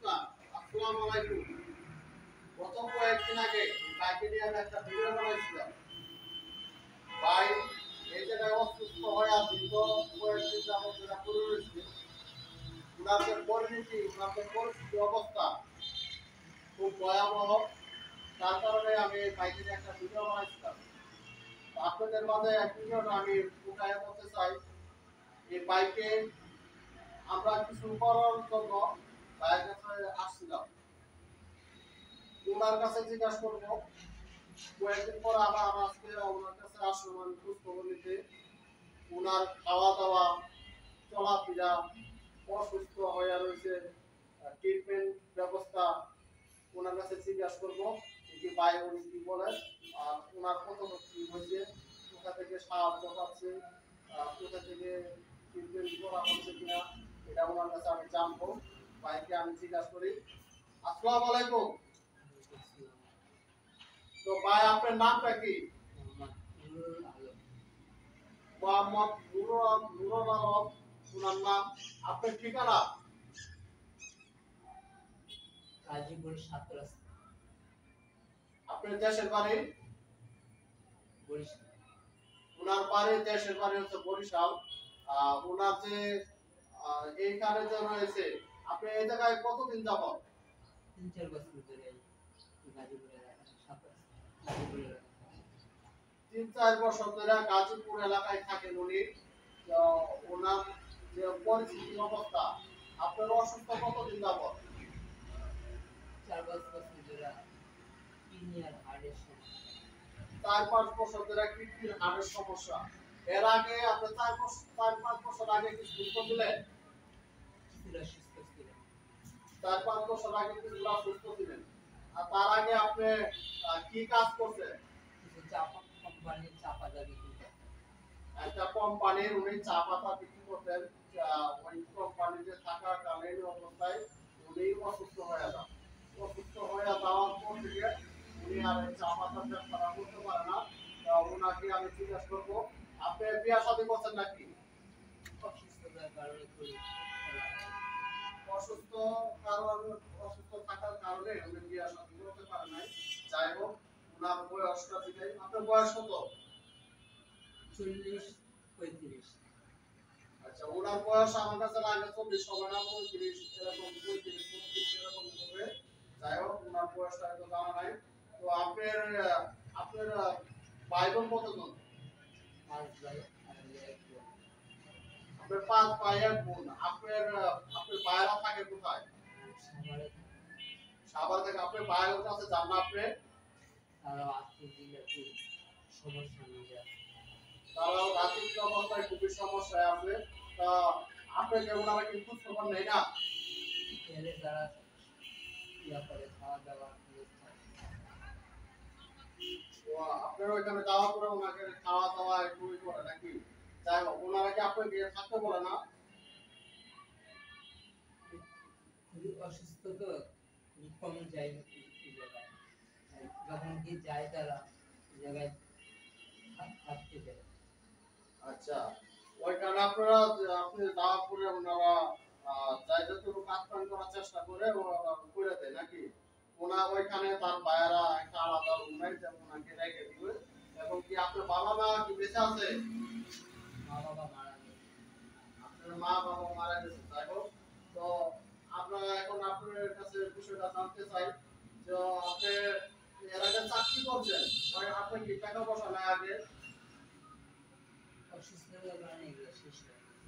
নমস্কার, আসসালামু আলাইকুম। গত কয়েকদিন আগে বাইকে নিয়ে আমি একটা ভিডিও বানাইছিলাম। ভাই এই জায়গায় অসুস্থ হয়ে দীর্ঘ কয়েকদিন যাবত যেটা করে রয়েছে, ওনাদের পরিণতি, ওনাদের পরিস্থিতি অবস্থা খুব ভয়াবহ। তার কারণে আমি বাইকে নিয়ে একটা ভিডিও বানাইছিলাম। আপনাদের মাঝে এক ভিডিওটা আমি উঠায় বলতে চাই। এই বাইকে আমরা কিছু করার জন্য ভাইয়ের কাছে আসছিলাম। ওনার কাছে জিজ্ঞাসা করবো, কয়েকদিন পর আবার আজকে ওনার কাছে আসলাম আমি খোঁজ খবর নিতে। ওনার খাওয়া দাওয়া, চলাফেরা, অসুস্থ হয়ে রয়েছে, ট্রিটমেন্ট ব্যবস্থা ওনার কাছে জিজ্ঞাসা করবো কি ভাই উনি কি বলেন, আর ওনার কত কি হয়েছে, কোথা থেকে সাহায্য পাচ্ছে, কোথা থেকে ট্রিটমেন্ট করা হচ্ছে কিনা, এটা ওনার কাছে আমি জানবো। ভাইকে আমি জিজ্ঞাসা করি। আসসালামু আলাইকুম। তো ভাই আপনার নামটা কি? মোহাম্মদ নুরুল আলম ওনার নাম। আপনার ঠিকানা? গাজীপুর ৭ রাস্তা। আপনার দেশের বাড়ি? বরিশাল। ওনার বাড়ি, দেশের বাড়ি হচ্ছে বরিশাল। ওনার যে এইখানে যে রয়েছে, আপনি এই জায়গায় কতদিন যাবত? ৩-৪ বছর ধরে গাজীপুর এলাকায় ৭ রাস্তা। গাজীপুর এলাকায় ৩-৪ বছর ধরে গাজীপুর এলাকায় থাকেন উনি। তো ওনার যে পরিস্থিতি অবস্থা, আপনার অসুস্থ কতদিন যাবত? ৪-৫ বছর ধরে কিডনি আর হার্টের সমস্যা। ৪-৫ বছর ধরে কিডনির হার্টের সমস্যা। এর আগে আপনি ৪-৫ বছর আগে কি সুস্থ ছিলেন? কিছুটা সুস্থ ছিলেন। ৪-৫ বছর আগে কিছুটা সুস্থ ছিলেন। আর তার আগে আপনি কি কাজ করছেন? কিছু চাপা কোম্পানির চা পাতা বিক্রি করতেন। একটা কোম্পানির উনি চা পাতা বিক্রি করতেন। ওই কোম্পানিতে থাকাকালীন অবস্থায় উনি অসুস্থ হয়ে যান। অসুস্থ হয়ে যাওয়ার পর থেকে উনি আর এই চা পাতার ব্যবসা করতে পারে না। ওনাকে আমি জিজ্ঞাসা করবো, আপনি বিয়ে শাদী করছেন নাকি? অসুস্থতার কারণে করি। অসুস্থ অসুস্থ থাকার কারণে উনি বিয়ে শাদী করতে পারে নাই। যাই হোক, ওনার বয়সটা জিজ্ঞাসা, আপনার বয়স কত? ৪০-৩৫। আচ্ছা, ওনার বয়স আমার কাছে লাগে 24 হবে না, 35 এরকম, 35-36 এরকম হবে। যাই হোক, ওনার বয়সটা তো জানা নাই। তো আপনার ভাই বোন কতজন? ৫ ভাই আর ১ বোন। আপনার 5 ভাই 1 বোন। আপনার ভাইরা থাকে কোথায়? সাভারে সাভার থেকে। আপনার ভাইয়ের কাছে যান না আপনি? তারাও আর্থিক দিকে খুব সমস্যার মধ্যে আছে। তারাও আর্থিক অবস্থায় খুবই সমস্যায় আছে। তা আপনাকে ওনারা কি খোঁজ খবর নেই না? এদের দ্বারা ইয়া করে খাওয়া দাওয়ার ব্যবস্থা। তো আপনার ওইখানে যাওয়ার পরে ওনাকে খাওয়া দাওয়া একটুই করে নাকি? যাই হোক, ওনারা কি আপনাকে থাকতে বলে না? খুবই অসুস্থ তো, খুবই কম যায় এই জায়গায়। যখন কি যায় তারা এই জায়গায় থাকতে দেয়। আচ্ছা, ওইখানে আপনারা আপনি যাওয়ার পরে ওনারা যাই যতটুকু কাজ কাম করার চেষ্টা করে করে দেয় নাকি? ওইখানে তার ভাইয়েরা একটা আলাদা রুম নেয়, যেমন ওনাকে রেখে দিবে। এবং কি আপনার বাবা মা কি বেঁচে আছে? মা বাবা মারা গেছে। আপনার মা বাবা মারা গেছে। যাই হোক, তো আপনারা এখন আপনার কাছে বিষয়টা জানতে চাই যে আপনি এর আগে চাকরি করছেন, আপনি কি টাকা পয়সা নেয় আগে? অসুস্থতার কারণে এগুলো শেষ হয়ে গেছে।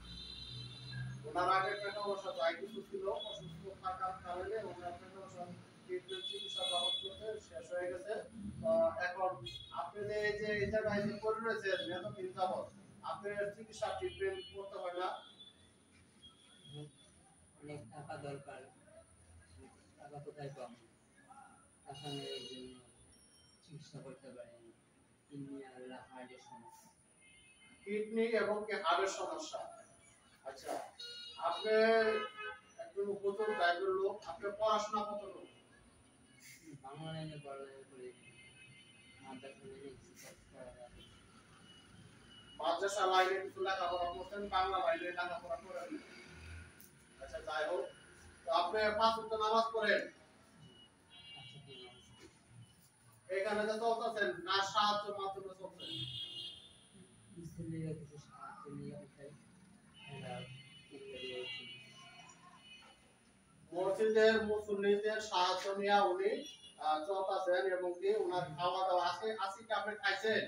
ওনার আগে টাকা পয়সা যাই কিছু ছিল, অসুস্থ থাকার কারণে ওনার টাকা পয়সা ট্রিটমেন্ট চিকিৎসা বাবদ করতে শেষ হয়ে গেছে। এখন আপনি যে এই যে এই জায়গায় যে করে রয়েছেন এতদিন যাবত, আপনার চিকিৎসা ট্রিটমেন্ট করতে হয় না? অনেক টাকা দরকার, টাকা কোথায় পাবো? টাকা নেই, এই জন্য চিকিৎসা করতে পারিনি। কিডনি আর হার্টের সমস্যা। কিডনি এবং কি হার্টের সমস্যা। আচ্ছা, আপনি একজন উপযোগ ড্রাইভার লোক, আপনার পড়াশোনা কত লোক? বাংলা লাইনে পড়ালেখা করে মাদ্রাসা লাইনে কিছু পড়ালেখা করছি। মাদ্রাসা লাইনে কিছু লেখাপড়া করছেন, বাংলা লাইনে লেখাপড়া করেন। আচ্ছা, যাই হোক, তো আপনি 5 ওয়াক্ত নামাজ পড়েন, এখানে যে চলতেছেন না সাহায্য মাধ্যমে চলছেন? কিছু সাহায্য নিয়ে উঠাই মসজিদের মুসল্লিদের সাহায্য নিয়ে উনি চলতেছেন এবং কি ওনার খাওয়া দাওয়া আছে আছে কি আপনি খাইছেন?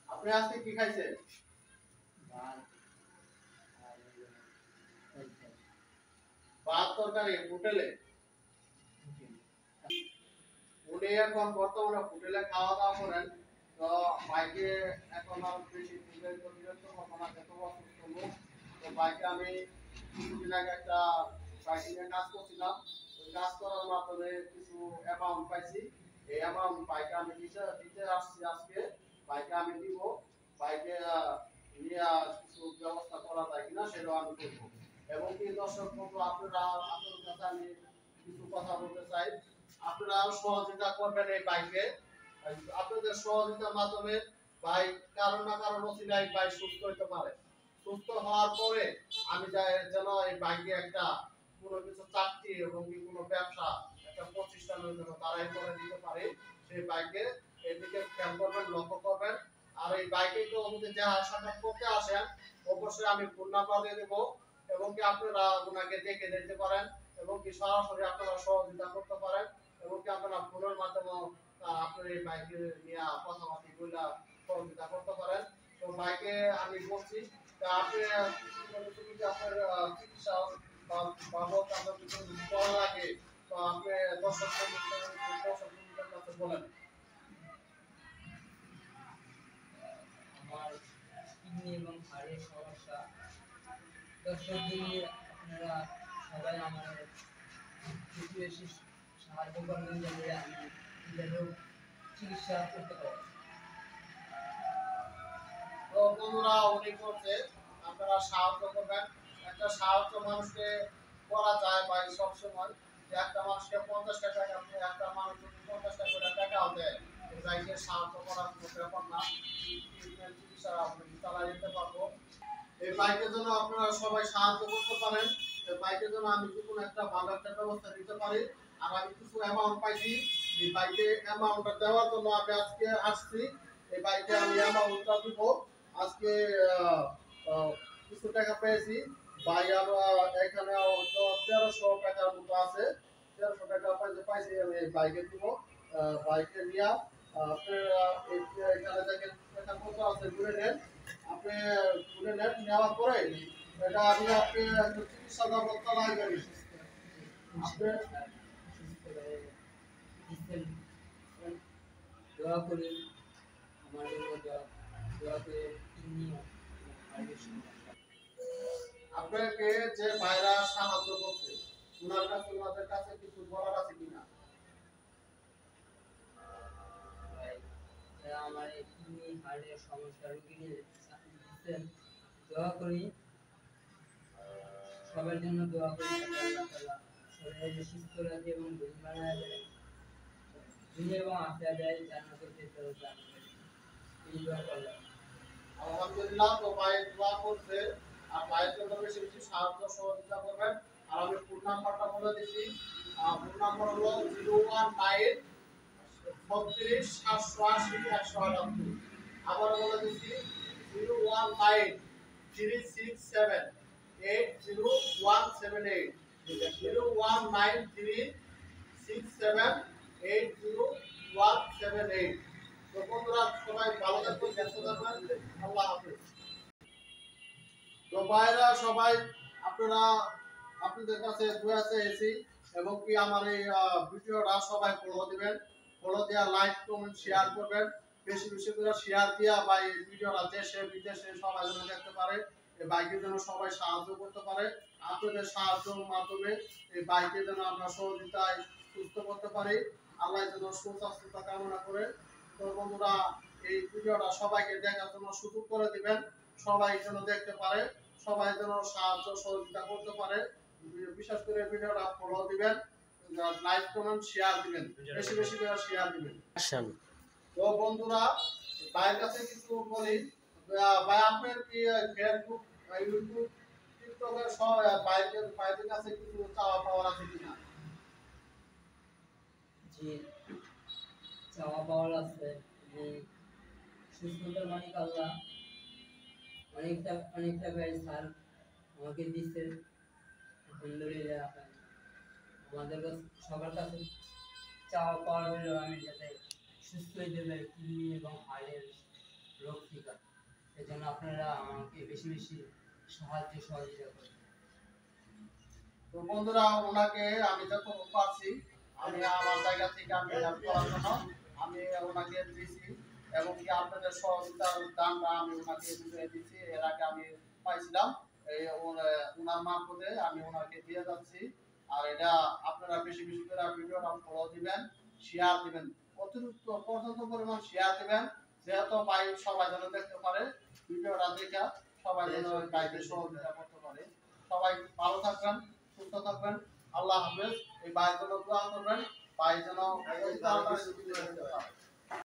আপনি আজকে কি খাইছেন? ভাত তরকারি হোটেলে। উনি এখন বর্তমানে হোটেলে খাওয়া দাওয়া করেন। তো বাইকে এখন আর বেশি বিরক্ত হবো না, যত অসুস্থ লোক। তো বাইকে আমি কিছুদিন আগে একটা বাইকে নিয়ে কাজ করছিলাম। ওই কাজ করার মাধ্যমে কিছু অ্যামাউন্ট পাইছি। এই অ্যামাউন্ট বাইকে আমি দিতে আসছি আজকে। বাইকে আমি দিব। বাইকে নিয়ে কিছু ব্যবস্থা করা যায় কিনা সেটাও আমি করবো। এবং কি দর্শক বন্ধু আপনাদের কাছে আমি কিছু কথা বলতে চাই। আপনারা সহযোগিতা করবেন এই বাইকে। আপনাদের সহযোগিতার মাধ্যমে ভাই কারণ না কারণ ওসিলায় ভাই সুস্থ হতে পারে। সুস্থ হওয়ার পরে আমি যেন এই বাইকে একটা কোনো কিছু চাকরি এবং কি কোনো ব্যবসা একটা প্রতিষ্ঠানের জন্য তারাই করে দিতে পারে। সেই বাইকে এদিকে খেয়াল করবেন, লক্ষ্য করবেন। আর এই বাইকে তো যদি যে আশাটা করতে আসেন অবশ্যই আমি ফোন নাম্বার দিয়ে দেবো এবং কি আপনারা ওনাকে দেখে নিতে পারেন এবং কি সরাসরি আপনারা সহযোগিতা করতে পারেন এবং কি আপনারা ফোনের মাধ্যমে আপনার এই বাইকে নিয়ে কথাবার্তা বলে সহযোগিতা করতে পারেন। তো বাইকে আমি বলছি আপনি আপনার চিকিৎসা বাবদ আপনার কিছু করা লাগে তো আপনি দর্শকদের কাছে বলেন। আমার কিডনি এবং হাড়ের সমস্যা, দর্শকদের আপনারা সবাই আমার কিছু বেশি সাহায্য করবেন যাতে আমি চিকিৎসা করতে পারি। তো বন্ধুরা উনি করছে আপনারা সাহায্য করবেন। একটা সাহায্য মানুষকে করা যায় বা সবসময় যে একটা মানুষকে 50 টাকা একটা মানুষ যদি 50 টাকা করে টাকাও দেয় তাইকে সাহায্য করার কোনো ব্যাপার না। চিকিৎসা আপনি চালাই যেতে পারবো। এই বাইকের জন্য আপনারা সবাই সাহায্য করতে পারেন। এই বাইকের জন্য আমি যে কোনো একটা ভালো একটা ব্যবস্থা দিতে পারি। আর আমি কিছু অ্যামাউন্ট পাইছি, এই বাইকে অ্যামাউন্টটা দেওয়ার জন্য আমি আজকে আসছি। এই বাইকে আমি অ্যামাউন্টটা দিব আজকে। আহ, আহ, কিছু টাকা পেয়েছি ভাই এখানে 1300 টাকার মতো আছে। 1300 টাকা পাইছি আমি এই বাইকে দিব। বাইকে নিয়ে আপনারা এখানে দেখেন টাকা কত আছে ঘুরে নেন। আপনি ঘুরে নেন, নেওয়ার পরে এটা আমি আপনি চিকিৎসা ব্যবস্থা লাগবেন। আপনি দোয়া করি আমার জন্য দোয়া করে কিডনি হাড়ের সমস্যা। আপনাকে যে ভাইরা সাহায্য করছে ওনাদের কাছে কিছু বলার আছে কিনা? আমার এই কিডনি হাড়ের সমস্যা রোগীকে দিচ্ছেন, দোয়া করি সবার জন্য দোয়া করি আল্লাহ তাআলা সবাইকে সুস্থ রাখে এবং ধনী বানায় দেয়, দুনিয়া এবং আখিরাতে জান্নাতুল ফেরদাউস দান করে। এই দোয়া করলাম। আলহামদুলিল্লাহ। তো ভাই দোয়া করছে আর ভাইয়ের জন্য বেশি বেশি সাহায্য সহযোগিতা করবেন। আর আমি ফোন নাম্বারটা বলে দিচ্ছি। ফোন নাম্বার হলো 019 36 780 178। আবার বলে দিচ্ছি 019 367 80178। 019 367 80178। তো বন্ধুরা সবাই ভালো থাকবেন, ব্যস্ত থাকবেন। আল্লাহ হাফেজ। তো ভাইরা সবাই আপনারা আপনাদের কাছে দোয়া চেয়েছি এবং কি আমার এই ভিডিওটা সবাই ফলো দিবেন। ফলো দেওয়া, লাইক কমেন্ট শেয়ার করবেন। বেশি বেশি করে শেয়ার দিয়া বা এই ভিডিওটা দেশে বিদেশে সবাই যেন দেখতে পারে। এই বাইকের জন্য সবাই সাহায্য করতে পারে। আপনাদের সাহায্যের মাধ্যমে এই বাইকের জন্য আমরা সহযোগিতায় সুস্থ করতে পারি। আল্লাহ যেন সুস্বাস্থ্যতা কামনা করে। তো বন্ধুরা এই ভিডিওটা সবাইকে দেখার জন্য সুযোগ করে দিবেন। সবাই যেন দেখতে পারে, সবাই যেন সাহায্য সহযোগিতা করতে পারে। বিশেষ করে ভিডিওটা ফলো দিবেন, লাইক কমেন্ট শেয়ার দিবেন, বেশি বেশি করে শেয়ার দিবেন। তো বন্ধুরা ভাইয়ের কাছে কিছু বলি। ভাই আপনার কি ফেসবুক ইউটিউব টিকটকের বাইরের কাছে কিছু চাওয়া পাওয়ার আছে কিনা? জি, চাওয়া পাওয়ার আছে যে সুস্থতার মালিক আল্লাহ অনেকটা গাড়ি স্যার আমাকে দিচ্ছে। আলহামদুলিল্লাহ, আমাদের কাছে সবার কাছে চাওয়া পাওয়ার হলো আমি যাতে সুস্থ হইতে পারি কিডনি এবং হার্টের রোগ থেকে। এই জন্য আপনারা আমাকে বেশি বেশি সহযোগিতা করবেন। তো বন্ধুরা, ওনাকে আমি যত পারছি আমি আমার জায়গা থেকে আমি হেল্প করার জন্য আমি ওনাকে দিয়েছি, এবং কি আপনাদের সহযোগিতার দানটা আমি ওনাকে বুঝিয়ে দিচ্ছি। এর আগে আমি পাইছিলাম, এই ওনার মারফতে আমি ওনাকে দিয়ে যাচ্ছি। আর এটা আপনারা বেশি বেশি করে ভিডিওটা ফলো দিবেন, শেয়ার দিবেন, অতিরিক্ত পর্যাপ্ত পরিমাণ শেয়ার দিবেন, যেহেতু ভাই সবাই যেন দেখতে পারে ভিডিওটা দেখে সবাই যেন ভাইকে সহযোগিতা করতে পারে। সবাই ভালো থাকবেন, সুস্থ থাকবেন। আল্লাহ হাফেজ। এই ভাইয়ের জন্য দোয়া করবেন, ভাই যেন